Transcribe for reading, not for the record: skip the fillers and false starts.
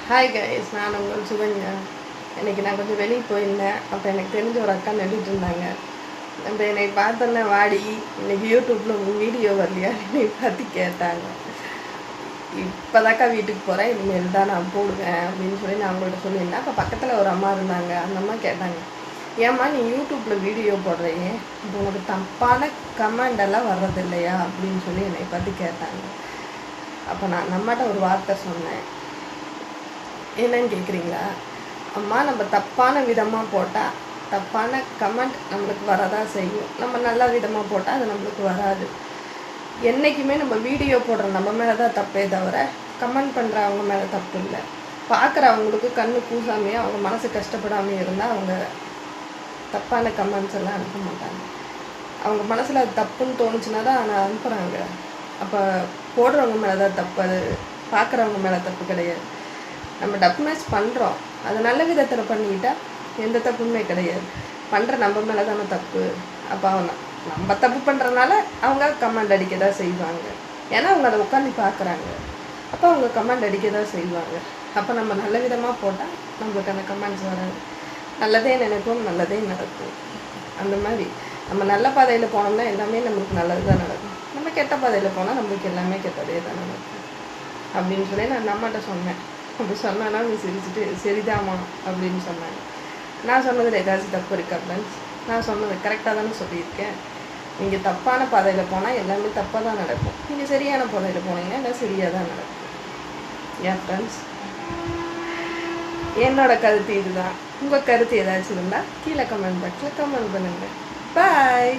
Hi guys, நான் உங்கள் சுகன்யா. இன்றைக்கி நான் கொஞ்சம் வெளியே போயிருந்தேன். அப்போ எனக்கு தெரிஞ்ச ஒரு அக்கா நடிட்டு இருந்தாங்க. நம்ம என்னை பார்த்தோன்னே வாடி இன்றைக்கி யூடியூப்பில் வீடியோ வரலையா என்னை பார்த்து கேட்டாங்க. இப்போதாக்கா வீட்டுக்கு போகிறேன், இனிமேல் தான் நான் போடுவேன் அப்படின்னு சொல்லி நான் அவங்கள்ட்ட சொல்லியிருந்தேன். அப்போ பக்கத்தில் ஒரு அம்மா இருந்தாங்க. அந்த அம்மா கேட்டாங்க, ஏம்மா நீ யூடியூப்பில் வீடியோ போடுறீங்க, இப்போ உனக்கு தப்பான கமெண்ட் எல்லாம் வர்றது இல்லையா அப்படின்னு சொல்லி என்னை பார்த்து கேட்டாங்க. அப்போ நான் நம்மகிட்ட ஒரு வார்த்தை சொன்னேன். என்னன்னு கேட்குறீங்களா? அம்மா, நம்ம தப்பான விதமாக போட்டால் தப்பான கமெண்ட் நம்மளுக்கு வரதான் செய்யும். நம்ம நல்ல விதமாக போட்டால் அது நம்மளுக்கு வராது. என்றைக்குமே நம்ம வீடியோ போடுற நம்ம மேலே தான் தப்பே தவிர கமெண்ட் பண்ணுற அவங்க மேலே தப்பு இல்லை. பார்க்குறவங்களுக்கு கண்ணு கூசாமையும் அவங்க மனசு கஷ்டப்படாமையும் இருந்தால் அவங்க தப்பான கமெண்ட்ஸ் எல்லாம் அனுப்ப மாட்டாங்க. அவங்க மனசில் அது தப்புன்னு தோணுச்சுன்னா தான் ஆனால் அனுப்புகிறாங்க. அப்போ போடுறவங்க மேலே தான் தப்பு, அது பார்க்குறவங்க மேலே தப்பு கிடையாது. நம்ம டக்குமேட்ச் பண்ணுறோம், அது நல்ல விதத்தில் பண்ணிக்கிட்டால் எந்த தப்புமே கிடையாது. பண்ணுற நம்ம மேலே தானே தப்பு. அப்போ அவங்க நம்ம தப்பு பண்ணுறதுனால அவங்க கமெண்ட் அடிக்க தான் செய்வாங்க. ஏன்னா அவங்க அதை உட்காந்து பார்க்குறாங்க. அப்போ அவங்க கமெண்ட் அடிக்க தான் செய்வாங்க. அப்போ நம்ம நல்ல விதமாக போட்டால் நம்மளுக்கு அந்த கமெண்ட்ஸ் வராது. நல்லதே நினைப்போம், நல்லதே நடக்கும். அந்த மாதிரி நம்ம நல்ல பாதையில் போனோம்னா எல்லாமே நம்மளுக்கு நல்லது தான் நடக்கும். நம்ம கெட்ட பாதையில் போனால் நம்மளுக்கு எல்லாமே கெட்டதே தான் நடக்கும் அப்படின்னு சொல்லி நான் நம்மகிட்ட சொன்னேன். அப்படி சொன்னான்னா நீ சிரிச்சுட்டு சரிதாமா அப்படின்னு சொன்னாங்க. நான் சொன்னதில் ஏதாச்சும் தப்பு இருக்கா ஃப்ரெண்ட்ஸ்? நான் சொன்னது கரெக்டாக தானே சொல்லியிருக்கேன். நீங்கள் தப்பான பாதையில் போனால் எல்லாமே தப்பாக தான் நடக்கும். நீங்கள் சரியான பாதையில் போனீங்கன்னா எல்லாம் சரியாக தான் நடக்கும். ஏன் ஃப்ரெண்ட்ஸ், என்னோடய கருத்து இதுதான். உங்கள் கருத்து ஏதாச்சும் இருந்தால் கீழே கமெண்ட் பாக்ஸில் கமெண்ட் பண்ணுங்கள். பாய்.